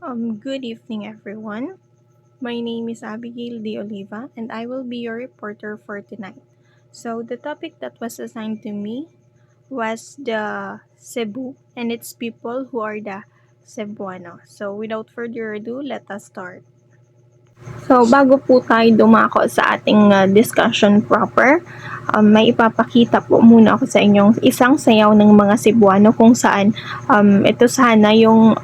Good evening, everyone. My name is Abigail De Oliva, and I will be your reporter for tonight. So, the topic that was assigned to me was the Cebu and its people who are the Cebuano. So, without further ado, let us start. So, bago po tayo dumako sa ating discussion proper, may ipapakita po muna ako sa inyong isang sayaw ng mga Cebuano kung saan ito sana yung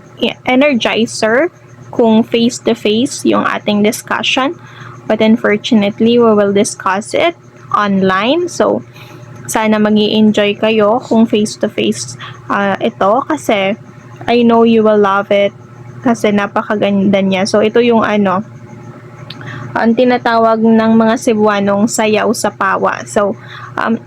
energizer kung face-to-face yung ating discussion. But unfortunately, we will discuss it online. So, sana mag enjoy kayo kung face-to-face ito kasi I know you will love it kasi napakaganda niya. So, ito yung ang tinatawag ng mga Cebuanong sayaw sa pawa. So,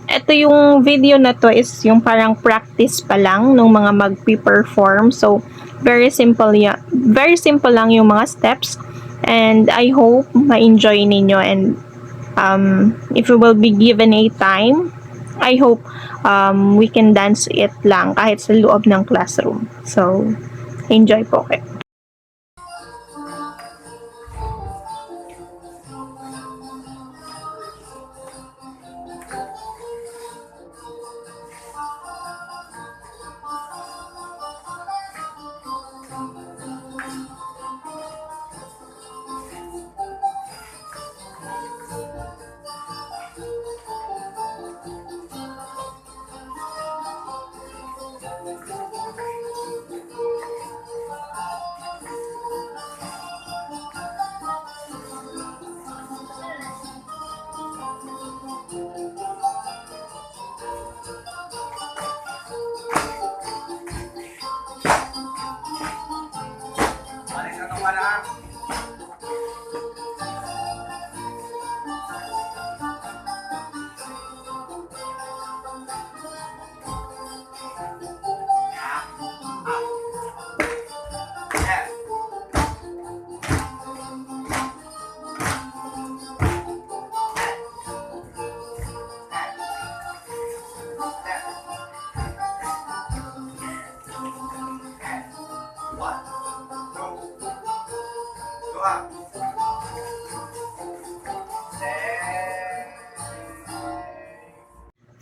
ito yung video na to is yung parang practice pa lang ng mga magpi-perform. So, very simple lang yung mga steps. And I hope ma-enjoy ninyo. And if we will be given a time, I hope we can dance it lang kahit sa loob ng classroom. So, enjoy po kayo.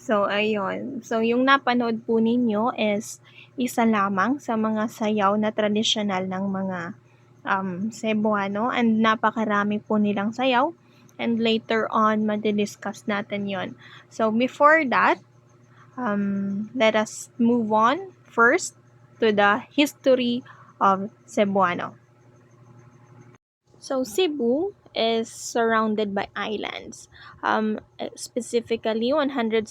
So, ayun. So, yung napanood po ninyo is isa lamang sa mga sayaw na tradisyonal ng mga Cebuano and napakarami po nilang sayaw. And later on, madidiscuss natin yon. So, before that, let us move on first to the history of Cebuano. So Cebu is surrounded by islands, specifically 167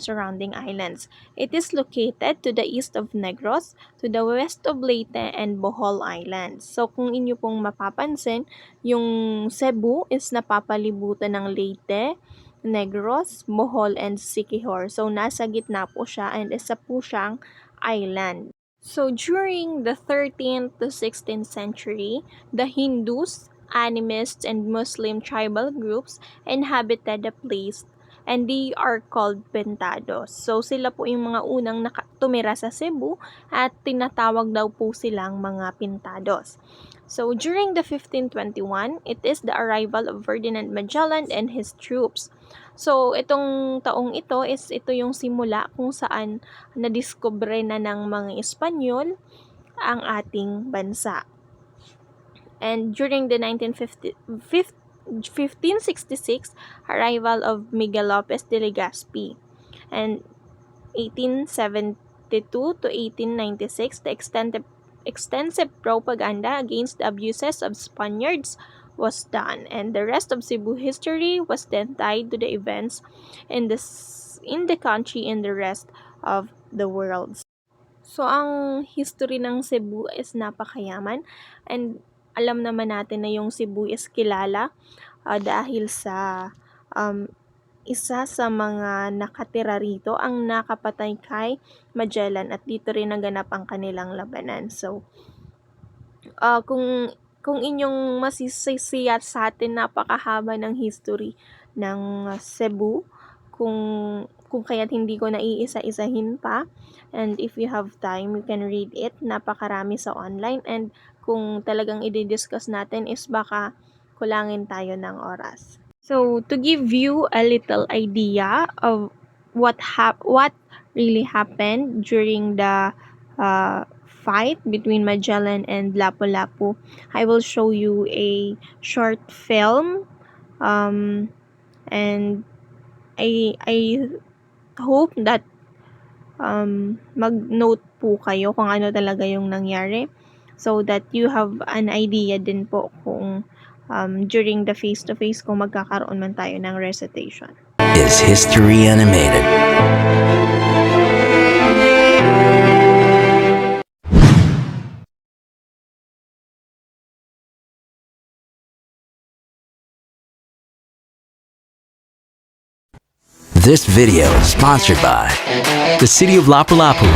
surrounding islands. It is located to the east of Negros, to the west of Leyte and Bohol Islands. So kung inyo pong mapapansin, yung Cebu is napapalibutan ng Leyte, Negros, Bohol, and Siquijor. So nasa gitna po siya and isa po siyang island. So during the 13th to 16th century, the Hindus, animists, and Muslim tribal groups inhabited the place and they are called Pintados. So sila po yung mga unang tumira sa Cebu at tinatawag daw po silang mga Pintados. So during the 1521, it is the arrival of Ferdinand Magellan and his troops. So itong taong ito yung simula kung saan nadiskubre na ng mga Espanyol ang ating bansa. And during the 1566 arrival of Miguel Lopez de Legazpi and 1872 to 1896 the extensive propaganda against the abuses of Spaniards was done, and the rest of Cebu history was then tied to the events in the country and the rest of the world. So, ang history ng Cebu is napakayaman and alam naman natin na yung Cebu is kilala dahil sa isa sa mga nakatira rito ang nakapatay kay Magellan at dito rin naganap ang kanilang labanan. So, kung inyong masisiyat sa atin napakahaba ng history ng Cebu, kung kung kaya't hindi ko naiisa-isahin pa. And if you have time, you can read it. Napakarami sa online. And kung talagang i-discuss natin is baka kulangin tayo ng oras. So, to give you a little idea of what really happened during the fight between Magellan and Lapu-Lapu, I will show you a short film, and I hope that mag-note po kayo kung ano talaga yung nangyari, so that you have an idea din po kung during the face-to-face kung magkakaroon man tayo ng recitation. Is History Animated. This video is sponsored by the city of Lapu-Lapu.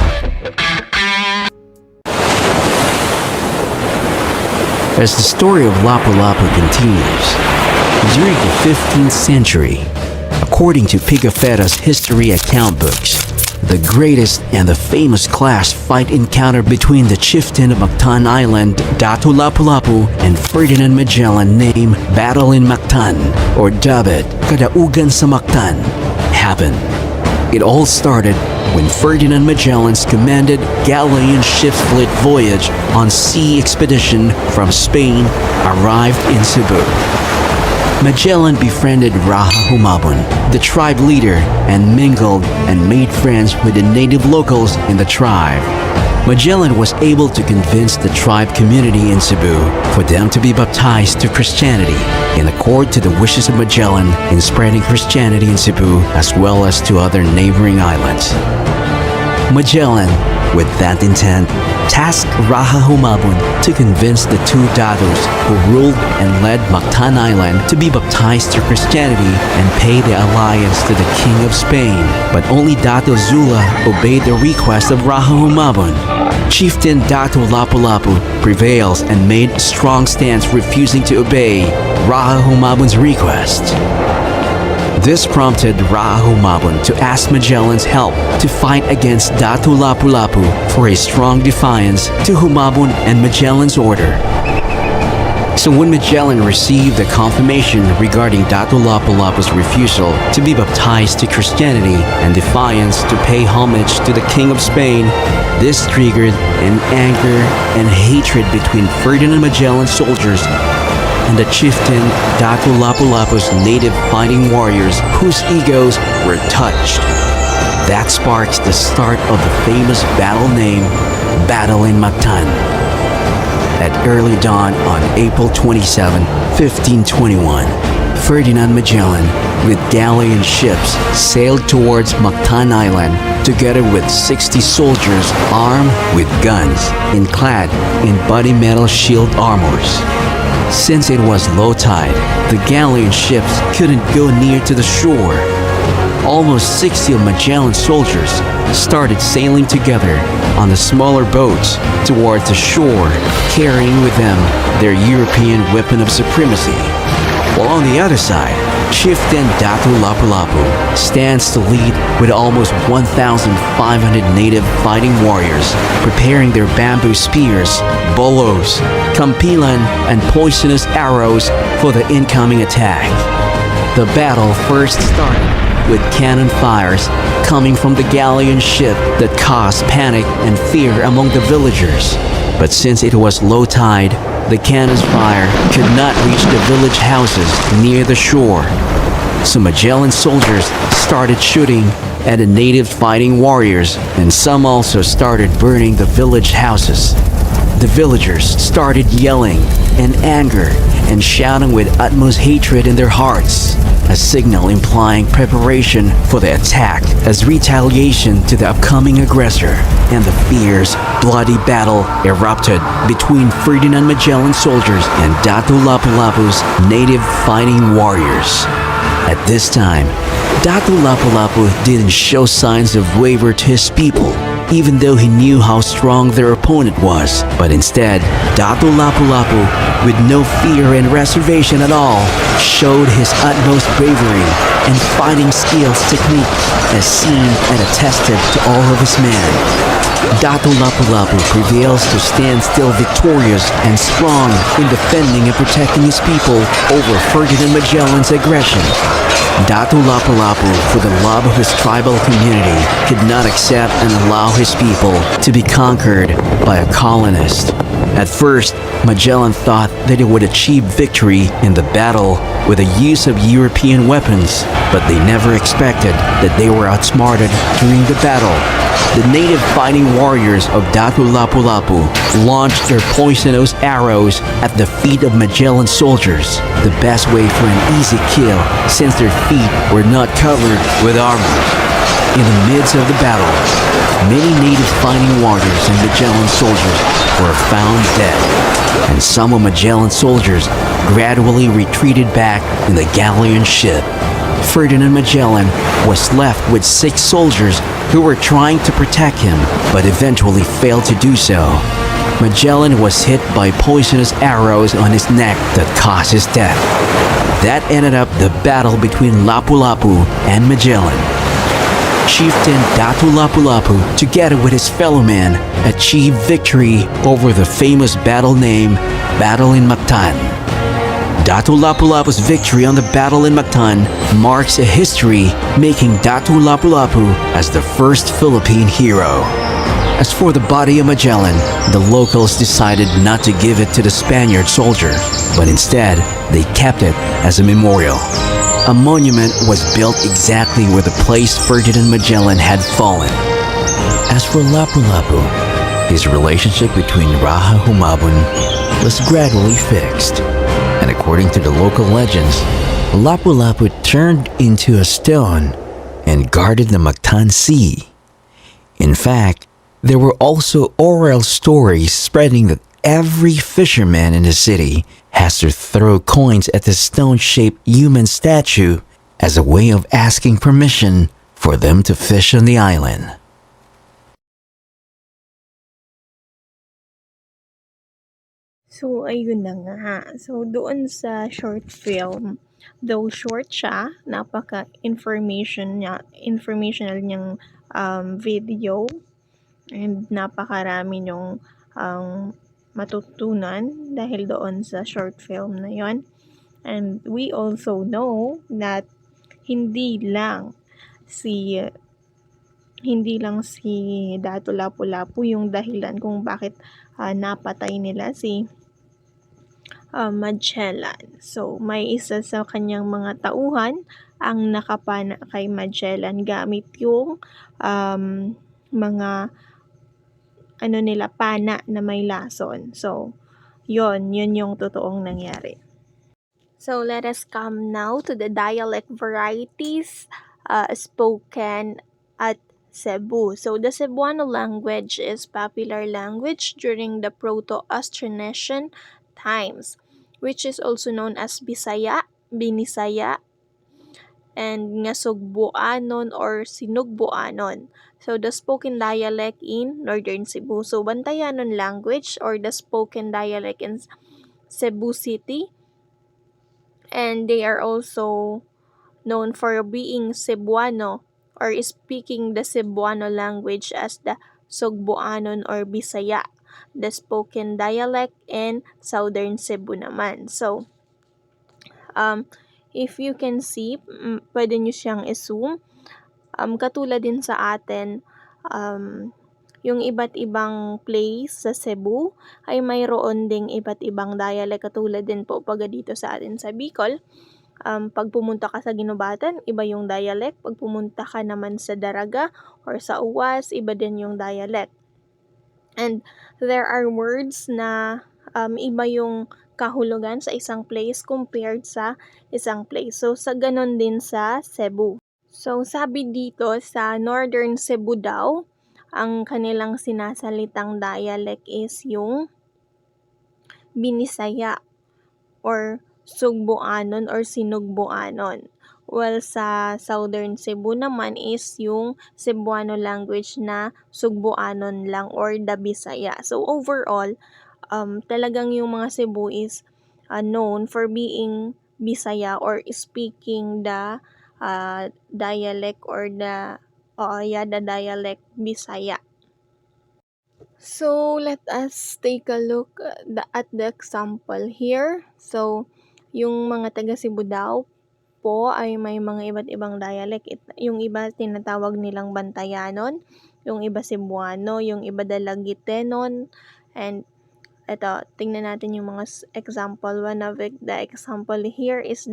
As the story of Lapu-Lapu continues, during the 15th century, according to Pigafetta's history account books, the greatest and the famous clash fight encounter between the chieftain of Mactan Island, Datu Lapu-Lapu, and Ferdinand Magellan named Battle in Mactan, or dubbed Kadaugan sa Mactan, happened. It all started when Ferdinand Magellan's commanded galleon ship's fleet voyage on sea expedition from Spain arrived in Cebu. Magellan befriended Raha Humabon, the tribe leader, and mingled and made friends with the native locals in the tribe. Magellan was able to convince the tribe community in Cebu for them to be baptized to Christianity in accord to the wishes of Magellan in spreading Christianity in Cebu as well as to other neighboring islands. Magellan, with that intent, tasked Raha Humabon to convince the two datos who ruled and led Mactan Island to be baptized to Christianity and pay the alliance to the King of Spain. But only Dato Zula obeyed the request of Raha Humabon. Chieftain Dato Lapu-Lapu prevails and made a strong stance refusing to obey Raha Humabon's request. This prompted Raha Humabon to ask Magellan's help to fight against Datu Lapu-Lapu for a strong defiance to Humabon and Magellan's order. So when Magellan received the confirmation regarding Datu Lapu-Lapu's refusal to be baptized to Christianity and defiance to pay homage to the King of Spain, this triggered an anger and hatred between Ferdinand Magellan's soldiers and the chieftain Datu Lapu-Lapu's native fighting warriors whose egos were touched. That sparks the start of the famous battle named Battle in Mactan. At early dawn on April 27, 1521, Ferdinand Magellan with galleon ships sailed towards Mactan Island together with 60 soldiers armed with guns and clad in body metal shield armors. Since it was low tide, the galleon ships couldn't go near to the shore. Almost 60 of Magellan's soldiers started sailing together on the smaller boats towards the shore, carrying with them their European weapon of supremacy. While on the other side, Chieftain Datu Lapu-Lapu stands to lead with almost 1,500 native fighting warriors, preparing their bamboo spears, bolos, kampilan, and poisonous arrows for the incoming attack. The battle first started with cannon fires coming from the galleon ship that caused panic and fear among the villagers. But since it was low tide, the cannon's fire could not reach the village houses near the shore. So Magellan's soldiers started shooting at the native fighting warriors, and some also started burning the village houses. The villagers started yelling in anger and shouting with utmost hatred in their hearts, a signal implying preparation for the attack as retaliation to the upcoming aggressor. And the fierce, bloody battle erupted between Ferdinand Magellan's soldiers and Datu Lapu-Lapu's native fighting warriors. At this time, Datu Lapu-Lapu didn't show signs of waver to his people. even though he knew how strong their opponent was. But instead, Datu Lapu-Lapu, with no fear and reservation at all, showed his utmost bravery and fighting skills technique as seen and attested to all of his men. Datu Lapu-Lapu prevails to stand still victorious and strong in defending and protecting his people over Ferdinand Magellan's aggression. Datu Lapu-Lapu, for the love of his tribal community, could not accept and allow his people to be conquered by a colonist. At first, Magellan thought that he would achieve victory in the battle with the use of European weapons, but they never expected that they were outsmarted during the battle. The native fighting warriors of Datu Lapu-Lapu launched their poisonous arrows at the feet of Magellan's soldiers, the best way for an easy kill since their feet were not covered with armor. In the midst of the battle, many native fighting warriors and Magellan soldiers were found dead, and some of Magellan's soldiers gradually retreated back in the galleon ship. Ferdinand Magellan was left with 6 soldiers who were trying to protect him, but eventually failed to do so. Magellan was hit by poisonous arrows on his neck that caused his death. That ended up the battle between Lapu-Lapu and Magellan. Chieftain Datu Lapu-Lapu, together with his fellow men, achieved victory over the famous battle named Battle in Mactan. Datu Lapu-Lapu's victory on the battle in Mactan marks a history, making Datu Lapu-Lapu as the first Philippine hero. As for the body of Magellan, the locals decided not to give it to the Spaniard soldiers, but instead, they kept it as a memorial. A monument was built exactly where the place Ferdinand Magellan had fallen. As for Lapu-Lapu, his relationship between Raja Humabon was gradually fixed. And according to the local legends, Lapu-Lapu turned into a stone and guarded the Mactan Sea. In fact, there were also oral stories spreading that every fisherman in the city has to throw coins at the stone-shaped human statue as a way of asking permission for them to fish on the island. So, ayun na nga. So, doon sa short film, though short siya, informational niyang video, and napakarami niyong matutunan dahil doon sa short film na yon. And we also know that hindi lang si Datu Lapu-Lapu yung dahilan kung bakit napatay nila si Magellan. So, may isa sa kanyang mga tauhan ang nakapana kay Magellan gamit yung mga pana na may lason. So, yun yung totoong nangyari. So, let us come now to the dialect varieties spoken at Cebu. So, the Cebuano language is popular language during the Proto-Austronesian times, which is also known as Bisaya, Binisaya, and Ngasugbuanon or Sinugbuanon. So, the spoken dialect in Northern Cebu. So, Bantayanon language or the spoken dialect in Cebu City. And they are also known for being Cebuano or speaking the Cebuano language as the Sugbuanon or Bisaya, the spoken dialect in Southern Cebu naman. So, if you can see, pwede nyo siyang i-zoom. Katulad din sa atin, yung iba't ibang place sa Cebu ay mayroon ding iba't ibang dialect. Katulad din po pag dito sa atin sa Bicol, pag pumunta ka sa Ginubatan, iba yung dialect. Pag pumunta ka naman sa Daraga or sa Uwas, iba din yung dialect. And there are words na iba yung kahulugan sa isang place compared sa isang place. So, sa ganon din sa Cebu. So, sabi dito sa Northern Cebu daw, ang kanilang sinasalitang dialect is yung Binisaya or Sugbuanon or Sinugbuanon. while sa Southern Cebu naman is yung Cebuano language na Sugbuanon lang or the Bisaya. So overall, talagang yung mga Cebu is known for being Bisaya or speaking the dialect or the dialect Bisaya. So let us take a look at the example here. So yung mga taga Cebu daw po ay may mga iba't ibang dialect. Yung iba tinatawag nilang Bantayanon, yung iba Cebuano, yung iba Dalagitenon, and eto, tingnan natin yung mga example. One of the example here is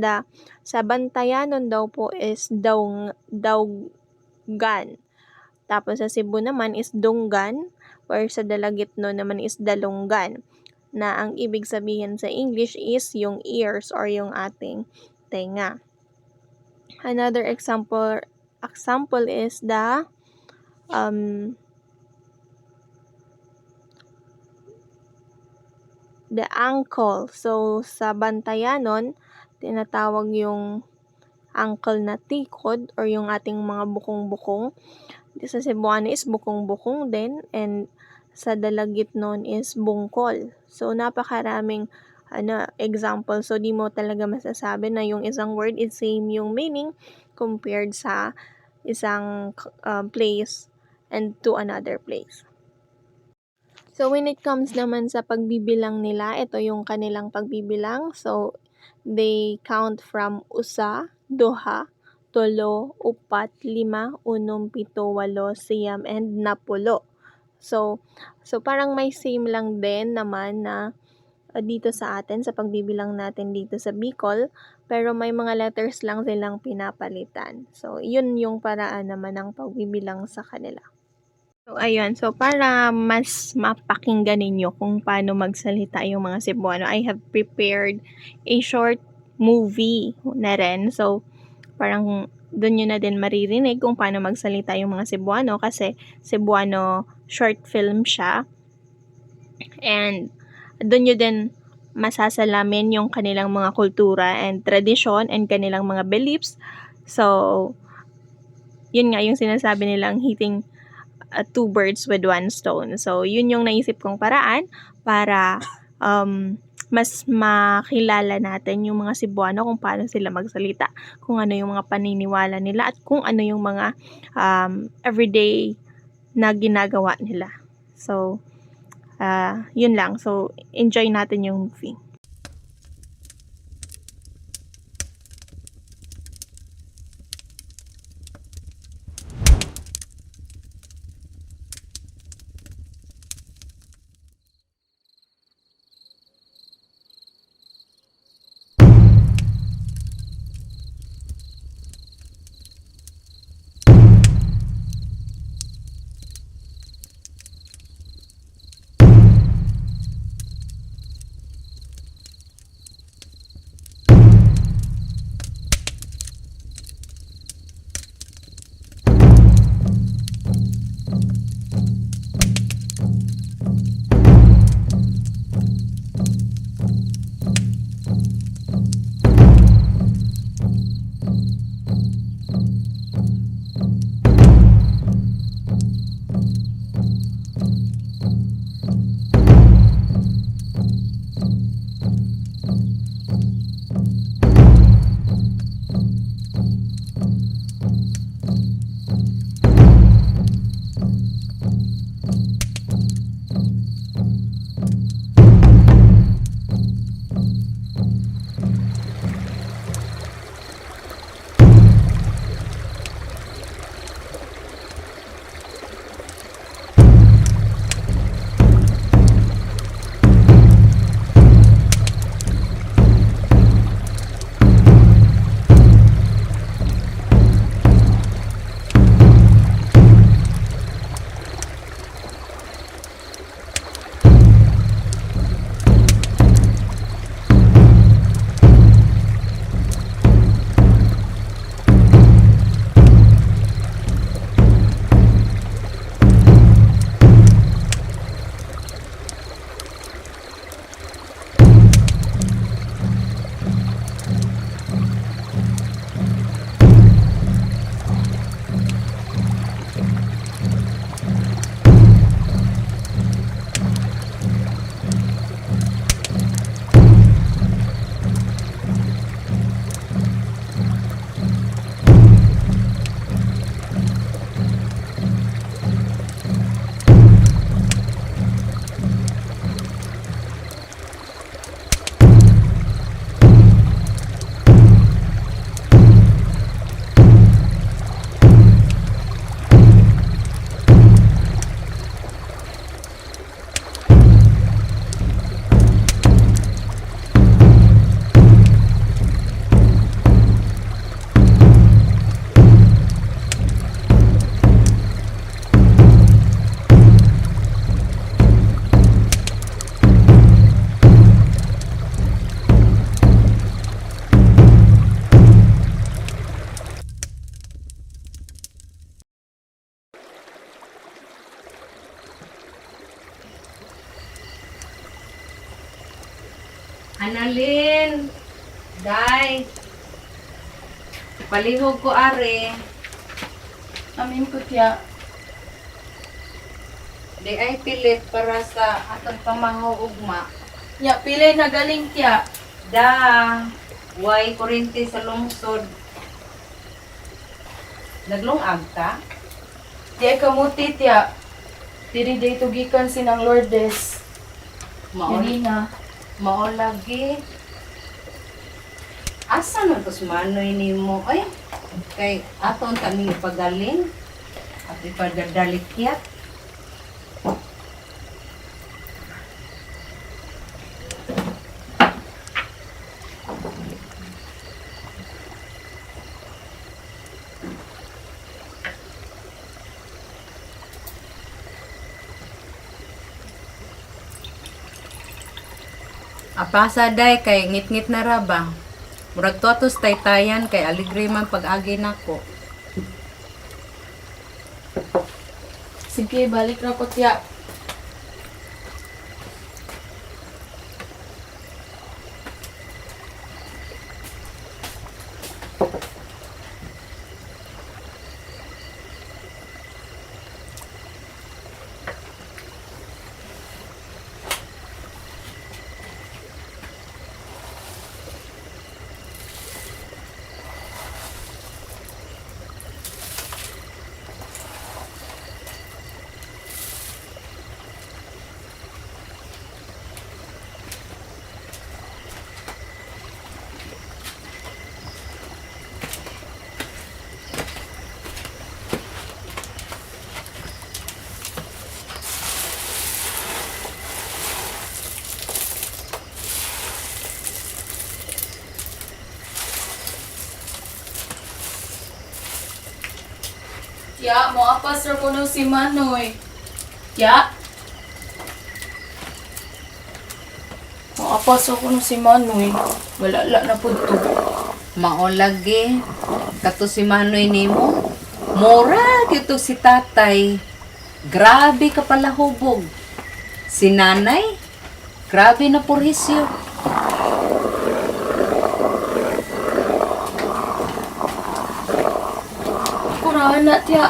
sa Bantayanon daw po is Dawgan. Tapos sa Cebu naman is Dunggan, or sa Dalagitno naman is Dalunggan. Na ang ibig sabihin sa English is yung ears or yung ating tenga. Another example is the ankle. So sa Bantayanon, tinatawag yung ankle na tikod or yung ating mga bukong-bukong. Sa Cebuano is bukong-bukong din, and sa Dalagitnon is bungkol. So napakaraming example. So di mo talaga masasabi na yung isang word is same yung meaning compared sa isang place and to another place. So when it comes naman sa pagbibilang nila, ito yung kanilang pagbibilang. So they count from usa, duha, tulo, upat, lima, unom, pito, walo, siyam, and napulo. So parang may same lang din naman na dito sa atin, sa pagbibilang natin dito sa Bicol, pero may mga letters lang silang pinapalitan. So yun yung paraan naman ng pagbibilang sa kanila. So ayun, so para mas mapakinggan ninyo kung paano magsalita yung mga Cebuano, I have prepared a short movie na rin. So parang doon nyo na din maririnig kung paano magsalita yung mga Cebuano, kasi Cebuano short film siya. And doon nyo din masasalamin yung kanilang mga kultura and tradition and kanilang mga beliefs. So yun nga yung sinasabi nilang hitting two birds with one stone. So yun yung naisip kong paraan para mas makilala natin yung mga Cebuano, kung paano sila magsalita, kung ano yung mga paniniwala nila, at kung ano yung mga everyday na ginagawa nila. So yun lang. So enjoy natin yung movie. Annalyn, Day, palihog ko are. Amin ko tiya. Di ay pilit para sa atong pamahaw ugma. Ya, pilay na galing tiya. Da, way kurente sa lungsod. Naglungag ka? Di ay kamuti tiya. Diri day tugikan sinang Lourdes. Yanina. Maolagi. Asa man tos manoy nimo? Ay, kay aton kami ipagaling. At ipadadalikyat. Apasa day kay ngit-ngit na raba. Murag tuatos taytayan kay aligre man pag-agi nako. Sige, balik na ko tiya. Tiya, mo apas ra kuno si Manoy. Tiya? Mo apas ra kuno si Manoy. Wala na pud to. Maolagi. Kato si Manoy nimo. Mura gyud si tatay. Grabe ka pala hubog. Si nanay, grabe na purhisyo. Kurahan na tiya.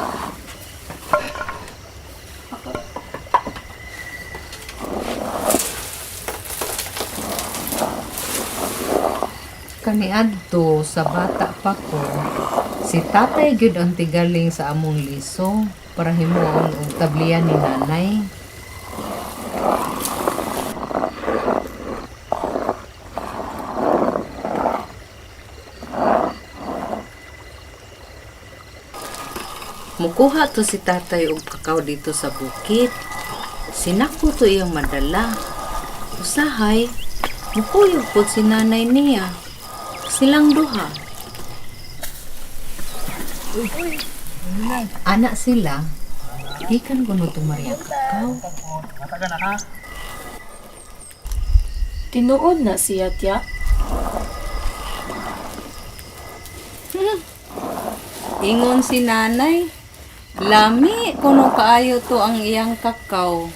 Kaniadto sa bata pa ko, si tatay gyud ang tigaling sa among liso para himuon og tablian ni nanay. Mukuha to si tatay og kakao dito sa bukid. Sinako to iyang madala. Usahay, mukuyog po si nanay niya. Silang duha. Anak sila, ikan ko no tumari ang kakao. Tinuod na siya tiya. Ingon si nanay, lami kuno kaayo to ang iyang kakao.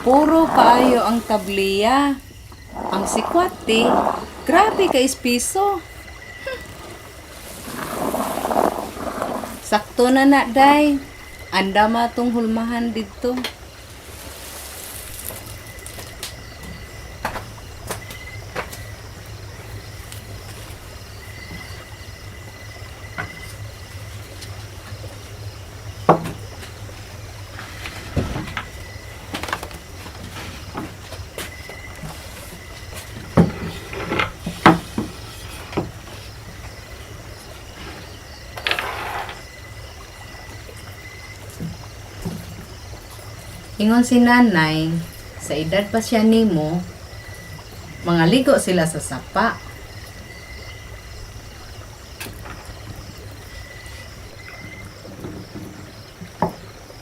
Puro kaayo ang tabliya. Ang sikwate, grabe ka ispiso. Sakto na na, day. Anda matong hulmahan dito. Ingon si nanay, sa edad pa siya nimo, mga ligo sila sa sapa.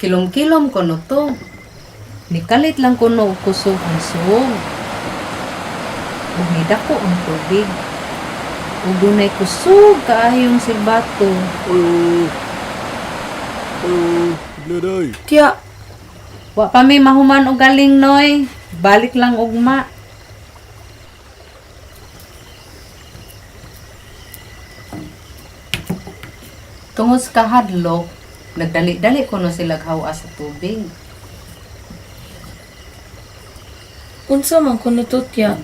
Kilom-kilom ko no to. Nikalit lang ko no kusog ang suwog. Bumida ko ang tubig. Ugunay kusog kaayong silbato. Tiya, Wa pa may mahuman og galing noy. Balik lang ugma. Tungod sa kahadlok, nagdali-dali ko no sila hawa sa tubig. Unsa man kuno tutya?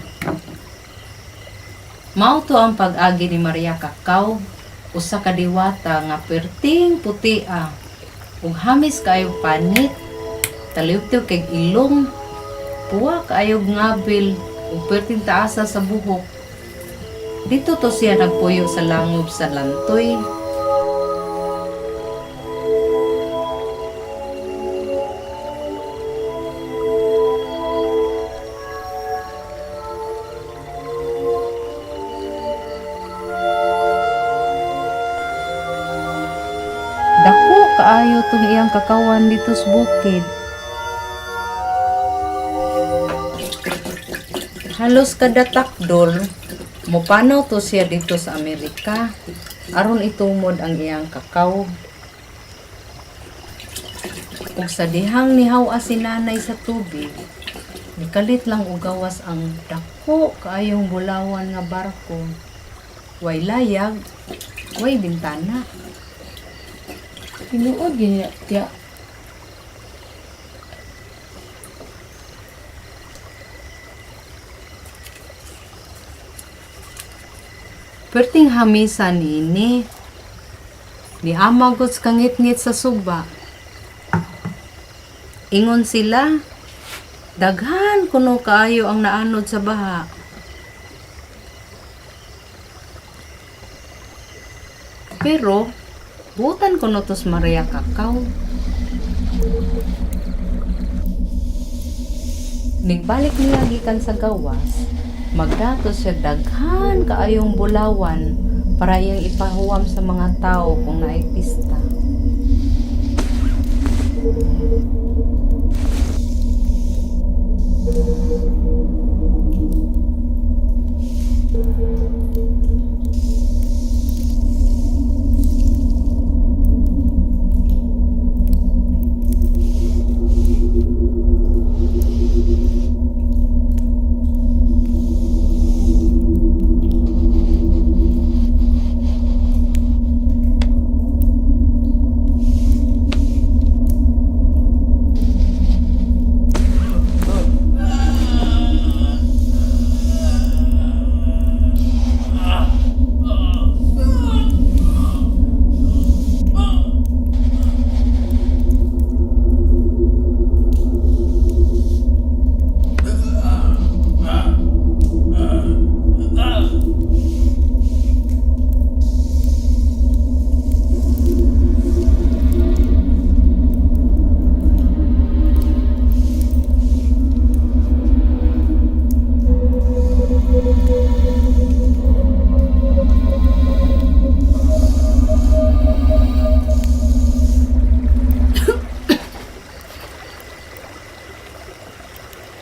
Mao to ang pag-agi ni Maria Cacao, usa ka diwata nga perting putia ug hamis kaayo panit, taliw-tiw kay ilong, puwa kaayog ngabil ug perting taasa sa buhok. Dito to siya nagpuyo sa langob sa lantoy. Dako kaayo tong iyang kakawan dito sa bukid. Halos kada takdol, mopanaw to siya dito sa Amerika aron itumod ang iyang kakao. Ug sa dihang nihaw si nanay sa tubig, nikalit lang og gawas ang dako kaayong bulawan nga barko. Way layag, way bintana. Tinuod gini tiya. Perting hamisan ini, ni amagots kangit-ngit sa suba. Ingon sila, daghan kuno kaayo ang naanod sa baha. Pero, butan kuno tos Maria Cacao. Nigbalik niya gikan sa gawas, magdato siya daghan kaayong bulawan para iyang ipahuwam sa mga tao kung naay pista.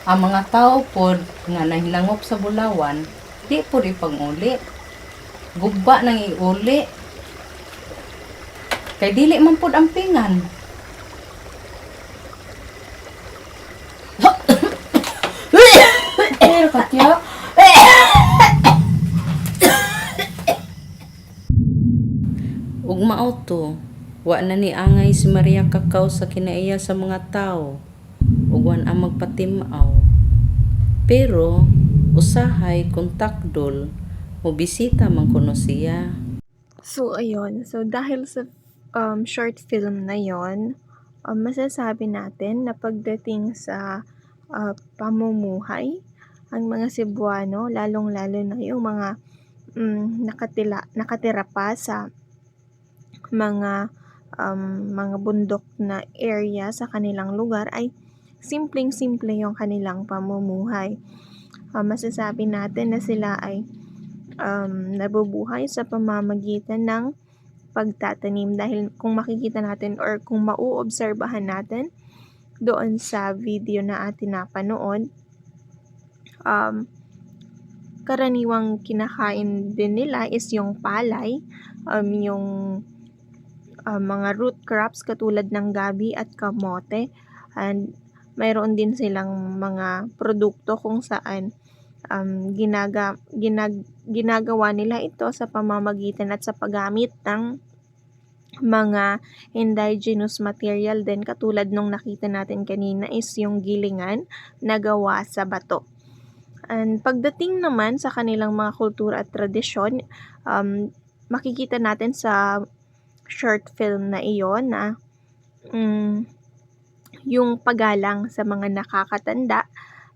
Ang mga tao pod nga nahilangop sa bulawan, di pod ipanguli. Gugba nang iuli. Kay dili man pod ampingan. Pero ka tiya. Ug mao to, wa na ni angay si Maria Cacao sa kinaiya sa mga tao. Ug wan ang magpatimaw. Pero usahay kung takdol, mobisita man kuno siya. So, ayun. So, dahil sa short film na yon, masasabi natin na pagdating sa pamumuhay, ang mga Cebuano, lalong-lalo na yung mga nakatira pa sa mga bundok na area sa kanilang lugar ay simpleng-simple yung kanilang pamumuhay. Masasabi natin na sila ay nabubuhay sa pamamagitan ng pagtatanim dahil kung makikita natin or kung mauobserbahan natin doon sa video na atin napanood, karaniwang kinakain din nila is yung palay, yung mga root crops katulad ng gabi at kamote, and mayroon din silang mga produkto kung saan ginagawa nila ito sa pamamagitan at sa paggamit ng mga indigenous material din katulad nung nakita natin kanina is yung gilingan na gawa sa bato. And pagdating naman sa kanilang mga kultura at tradisyon, makikita natin sa short film na iyon na yung paggalang sa mga nakakatanda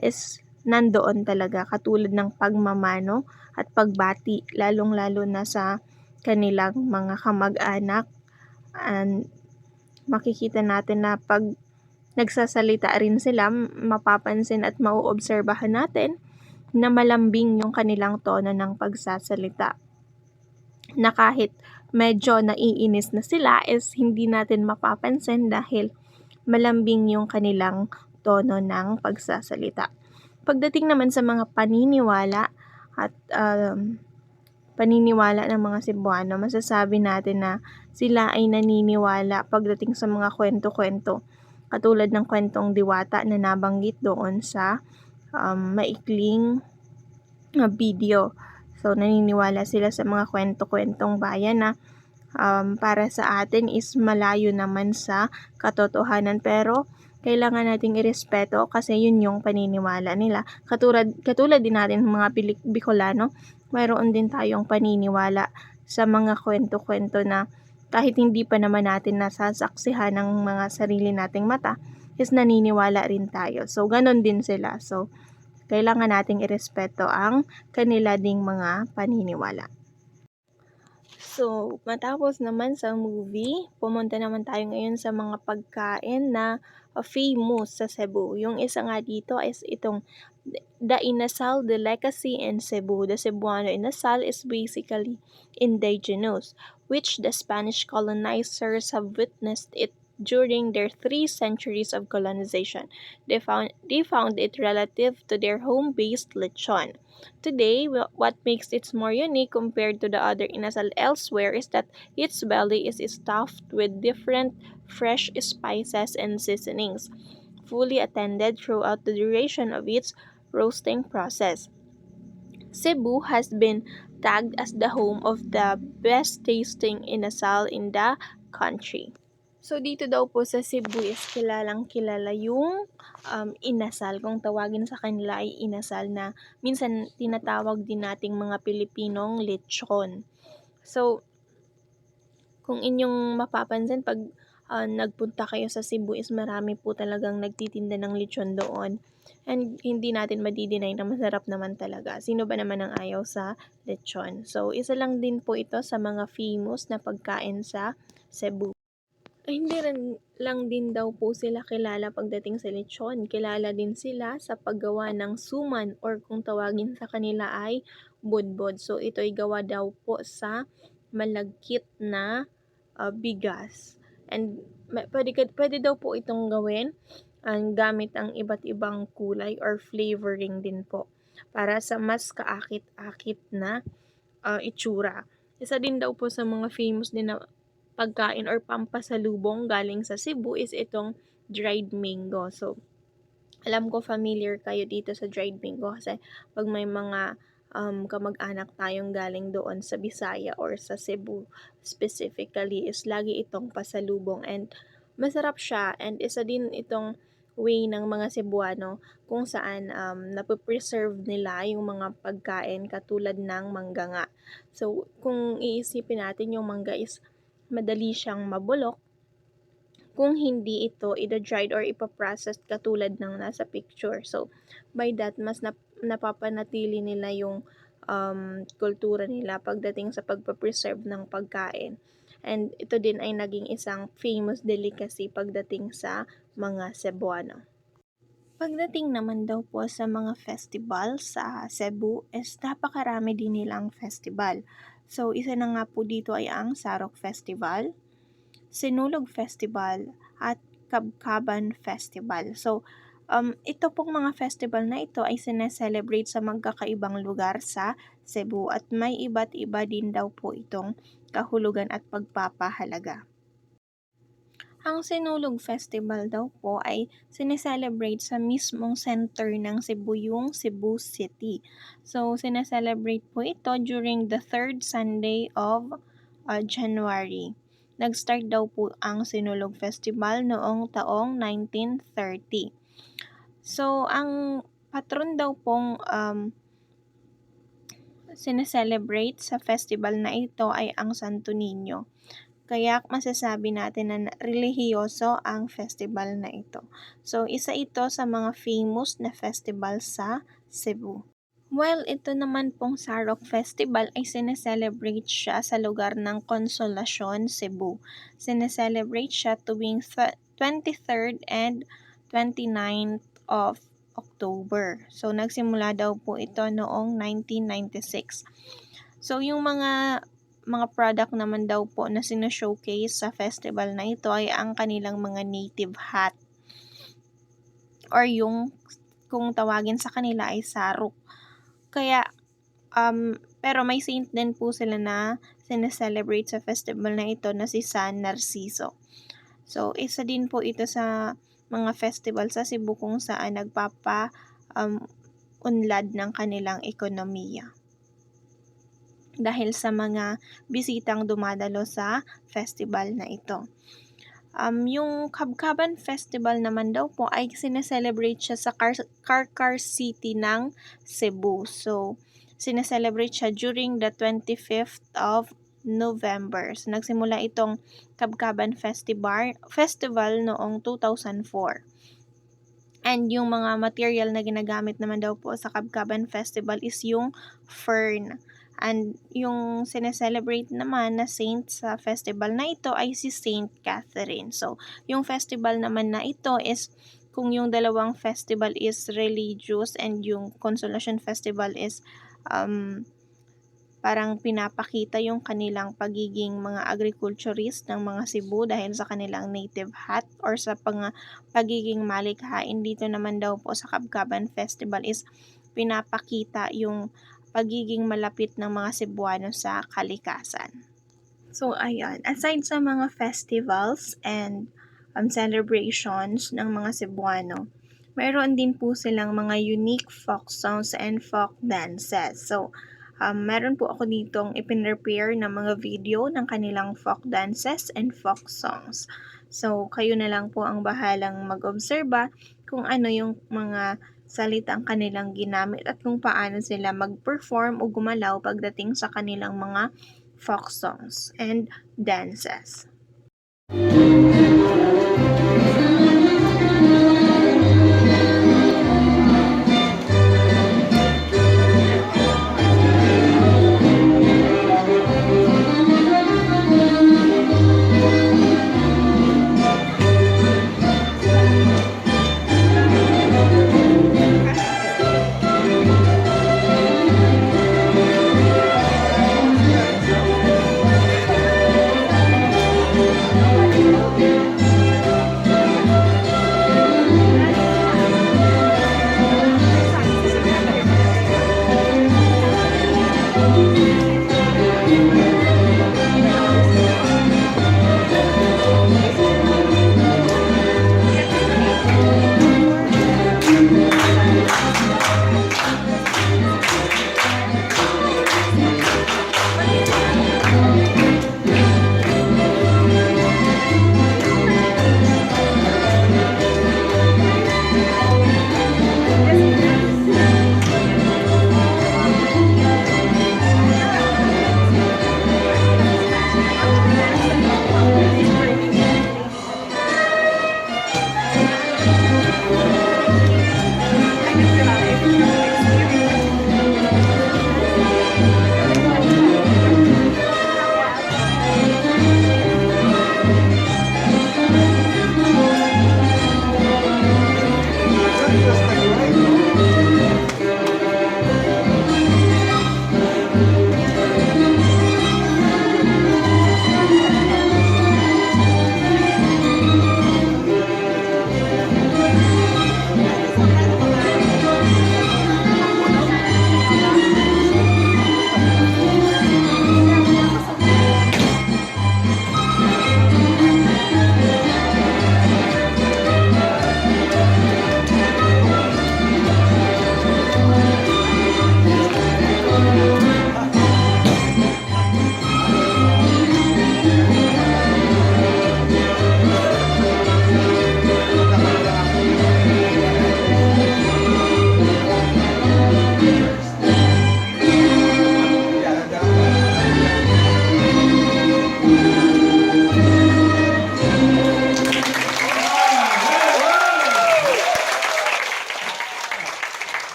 is nandoon talaga katulad ng pagmamano at pagbati lalong-lalo na sa kanilang mga kamag-anak. And makikita natin na pag nagsasalita rin sila, mapapansin at mauobserbahan natin na malambing yung kanilang tono ng pagsasalita. Na kahit medyo naiinis na sila is hindi natin mapapansin dahil malambing yung kanilang tono ng pagsasalita. Pagdating naman sa mga paniniwala at paniniwala ng mga Cebuano, masasabi natin na sila ay naniniwala pagdating sa mga kwento-kwento. Katulad ng kwentong diwata na nabanggit doon sa maikling video. So, naniniwala sila sa mga kwento-kwentong bayan na para sa atin is malayo naman sa katotohanan. Pero, kailangan nating irespeto kasi yun yung paniniwala nila. Katulad din natin mga Bicolano, mayroon din tayong paniniwala sa mga kwento-kwento na kahit hindi pa naman natin nasasaksihan ng mga sarili nating mata, is naniniwala rin tayo. So, ganon din sila. So, kailangan nating irespeto ang kanila ding mga paniniwala. So, matapos naman sa movie, pumunta naman tayo ngayon sa mga pagkain na famous sa Cebu. Yung isa nga dito is itong the Inasal delicacy in Cebu. The Cebuano Inasal is basically indigenous, which the Spanish colonizers have witnessed it during their 3 centuries of colonization. They found it relative to their home-based lechon. Today, what makes it more unique compared to the other inasal elsewhere is that its belly is stuffed with different fresh spices and seasonings, fully attended throughout the duration of its roasting process. Cebu has been tagged as the home of the best tasting inasal in the country. So, dito daw po sa Cebu is kilalang kilala yung inasal. Kung tawagin sa kanila ay inasal na minsan tinatawag din nating mga Pilipinong lechon. So, kung inyong mapapansin pag nagpunta kayo sa Cebu is marami po talagang nagtitinda ng lechon doon. And hindi natin madidinay na masarap naman talaga. Sino ba naman ang ayaw sa lechon? So, isa lang din po ito sa mga famous na pagkain sa Cebu. Ay, hindi rin lang din daw po sila kilala pagdating sa lechon. Kilala din sila sa paggawa ng suman or kung tawagin sa kanila ay budbod. So, ito ay gawa daw po sa malagkit na bigas. And pwede daw po itong gawin gamit ang iba't ibang kulay or flavoring din po para sa mas kaakit-akit na itsura. Isa din daw po sa mga famous din na pagkain or pampasalubong galing sa Cebu is itong dried mango. So, alam ko familiar kayo dito sa dried mango kasi pag may mga kamag-anak tayong galing doon sa Bisaya or sa Cebu specifically is lagi itong pasalubong and masarap siya and isa din itong way ng mga Cebuano kung saan napopreserve nila yung mga pagkain katulad ng mangga nga. So, kung iisipin natin yung mangga is madali siyang mabulok kung hindi ito ida-dried or ipaprocess katulad ng nasa picture. So, by that, mas napapanatili nila yung kultura nila pagdating sa pagpapreserve ng pagkain. And ito din ay naging isang famous delicacy pagdating sa mga Cebuano. Pagdating naman daw po sa mga festival sa Cebu is napakarami din nilang festival. So, isa na nga po dito ay ang Sarok Festival, Sinulog Festival, at Kabkaban Festival. So, ito pong mga festival na ito ay sineselebrate sa magkakaibang lugar sa Cebu at may iba't iba din daw po itong kahulugan at pagpapahalaga. Ang Sinulog Festival daw po ay sineselebrate sa mismong center ng Cebu, yung Cebu City. So, sineselebrate po ito during the third Sunday of January. nag-start daw po ang Sinulog Festival noong taong 1930. So, ang patron daw pong sineselebrate sa festival na ito ay ang Santo Niño. Kaya masasabi natin na relihiyoso ang festival na ito. So, isa ito sa mga famous na festival sa Cebu. While ito naman pong Sarok Festival ay sineselebrate siya sa lugar ng Consolacion, Cebu. Sineselebrate siya tuwing 23rd and 29th of October. So, nagsimula daw po ito noong 1996. So, yung mga product naman daw po na sino-showcase sa festival na ito ay ang kanilang mga native hat or yung kung tawagin sa kanila ay sarok. Kaya, pero may saint din po sila na sineselebrate sa festival na ito na si San Narciso. So, isa din po ito sa mga festival sa Cebu kung saan unlad ng kanilang ekonomiya. Dahil sa mga bisitang dumadalo sa festival na ito. Yung Kabkaban Festival naman daw po ay sineselebrate siya sa Carcar City ng Cebu. So, sineselebrate siya during the 25th of November. So, nagsimula itong Kabkaban Festival noong 2004. And yung mga material na ginagamit naman daw po sa Kabkaban Festival is yung fern. And yung sineselebrate naman na saint sa festival na ito ay si Saint Catherine. So, yung festival naman na ito is kung yung dalawang festival is religious and yung Consolacion Festival is parang pinapakita yung kanilang pagiging mga agriculturist ng mga Cebu dahil sa kanilang native hat or sa pagiging malikhain. Dito naman daw po sa Kabkaban Festival is pinapakita yung pagiging malapit ng mga Cebuano sa kalikasan. So, ayan. Aside sa mga festivals and celebrations ng mga Cebuano, mayroon din po silang mga unique folk songs and folk dances. So, meron po ako ditong ipinrepare na mga video ng kanilang folk dances and folk songs. So, kayo na lang po ang bahalang mag-obserba kung ano yung mga salitang kanilang ginamit at kung paano sila mag-perform o gumalaw pagdating sa kanilang mga folk songs and dances.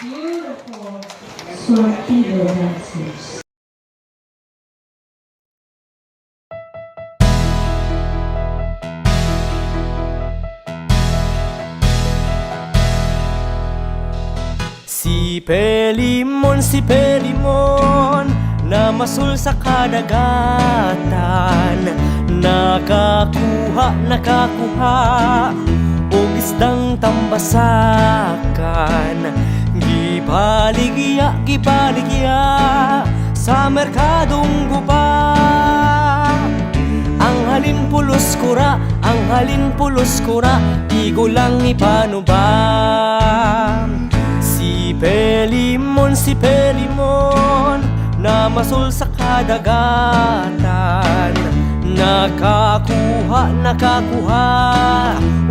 Sortido dancers. Si Pelimon na masul sa kadagatan, nakakuha og isdang tambasakan. Gipaligya sa merkadong guba. Ang halin pulos kura, igo lang ipanuba. Si Pelimon na masul sa kadagatan, nakakuha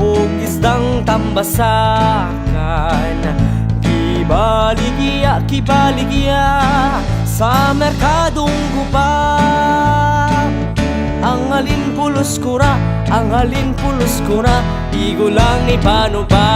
og isdang tambasakan. Kibaligya sa merkadong guba. Ang halin pulos kura, igo lang ipanuba.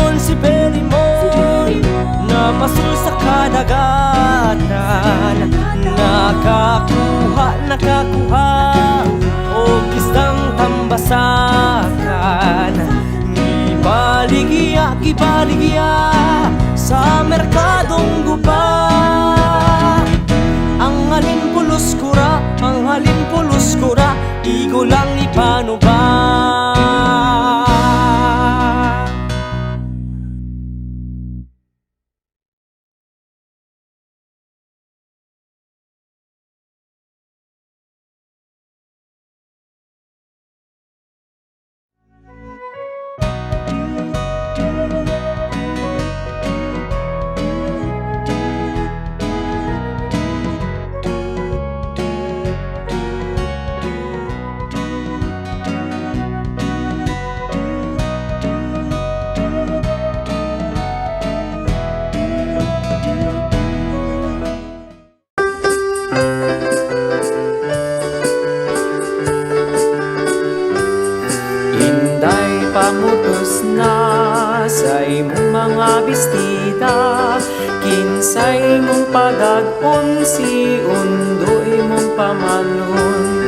Si Pelimon na masul sa kadagatan, nakakuha og isdang tambasakan. Gibaligya sa merkadong guba. Ang halin pulos kura, igo lang ipanuba. Pamutos na sa imong mga bestida, kinsay mong pagag-on, si undoy mong pamalon.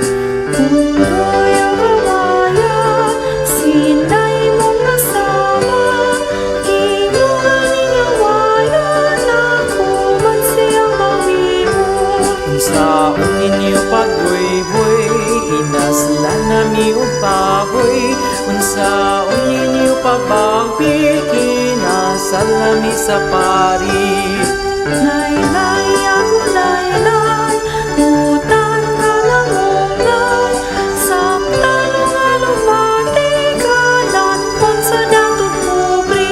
Undoy ang awaya, sinday mong nasama, inuman ning awaya, nakuman siyang mawimon. Unsaon ninyo pagboy-boy, inaslan nami og baboy. Unsaon ninyo pagbangpi, kinasal nami sa pari. Laylay ako laylay, utan ka lang ungay, saktan nga lumati, kalat pon sa datong pobre.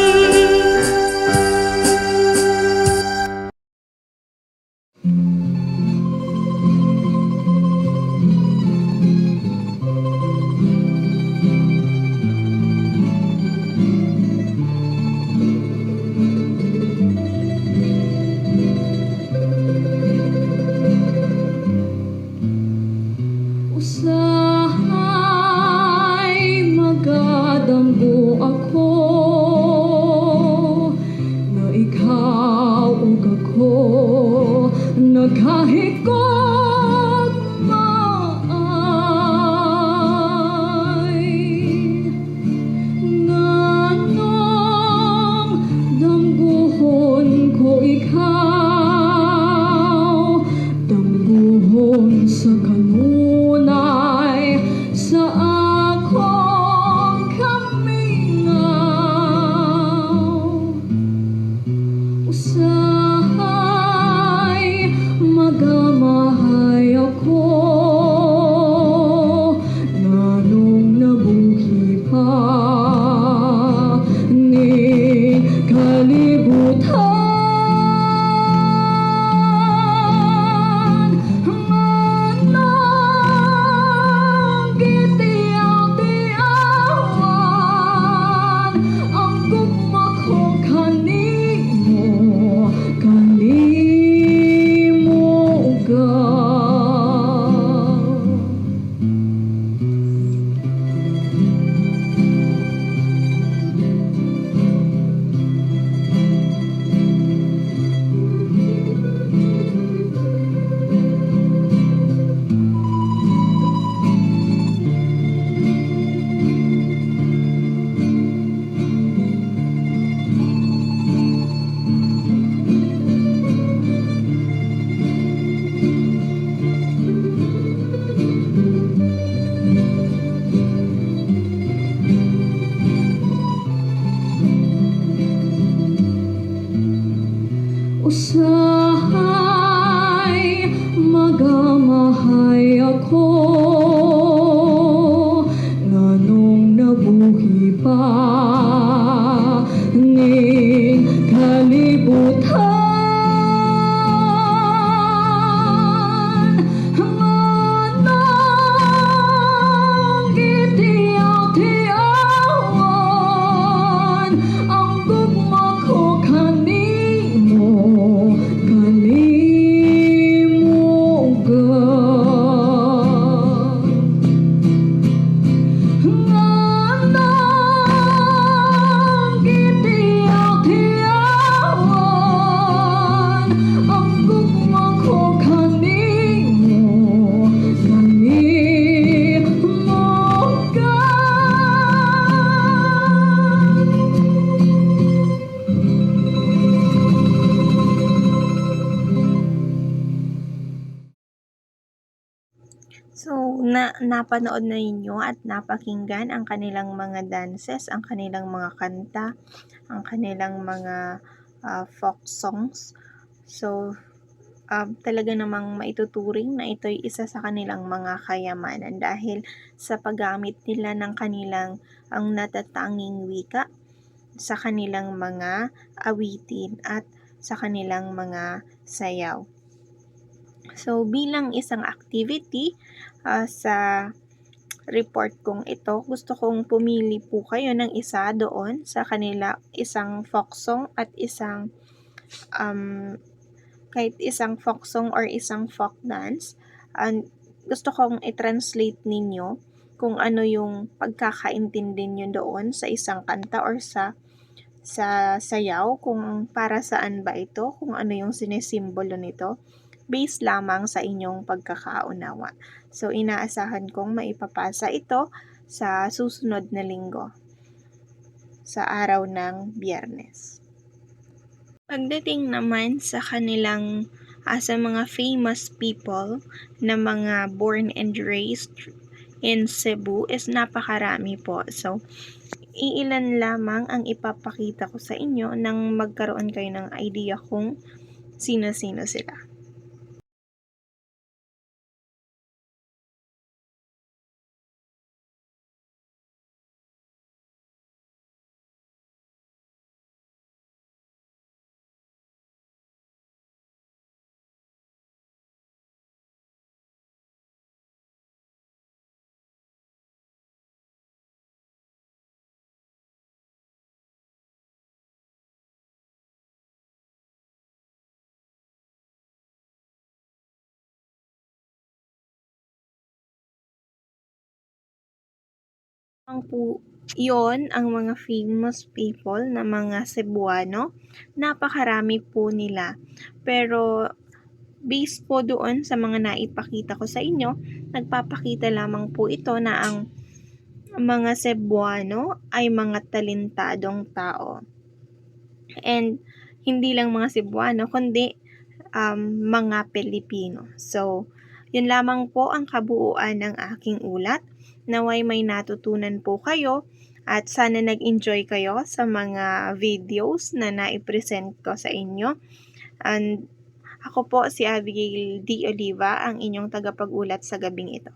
gugma ko kanimo, kanimo ga. Usahay magamahay ako, nganong nabuhi pa ning kalibutan. Manong gitiyaw-tiyawan ang gugma ko kanimo, kanimo ga. Nganong gitiyaw-tiyawan ang gugma ko kanimo, kanimo ga. So, napanood na ninyo at napakinggan ang kanilang mga dances, ang kanilang mga kanta, ang kanilang mga folk songs. So, talaga namang maituturing na ito'y isa sa kanilang mga kayamanan dahil sa paggamit nila ng kanilang ang natatanging wika sa kanilang mga awitin at sa kanilang mga sayaw. So, bilang isang activity sa report kong ito, gusto kong pumili po kayo ng isa doon sa kanila, isang folk song at isang kahit isang folk song or isang folk dance. And gusto kong i-translate ninyo kung ano yung pagkakaintindi nyo doon sa isang kanta or sa sayaw, kung para saan ba ito, kung ano yung sinisimbolo nito, based lamang sa inyong pagkakaunawa. So, inaasahan kong maipapasa ito sa susunod na linggo, sa araw ng Biyernes. Pagdating naman sa kanilang, sa mga famous people na mga born and raised in Cebu is napakarami po. So, iilan lamang ang ipapakita ko sa inyo nang magkaroon kayo ng idea kung sino-sino sila. Yon ang mga famous people na mga Cebuano. Napakarami po nila. Pero based po doon sa mga naipakita ko sa inyo, nagpapakita lamang po ito na ang mga Cebuano ay mga talentadong tao. And hindi lang mga Cebuano, kundi mga Pilipino. So, yun lamang po ang kabuuan ng aking ulat. Naway may natutunan po kayo at sana nag-enjoy kayo sa mga videos na naipresent ko sa inyo. And ako po si Abigail D. Oliva, ang inyong tagapag-ulat sa gabing ito.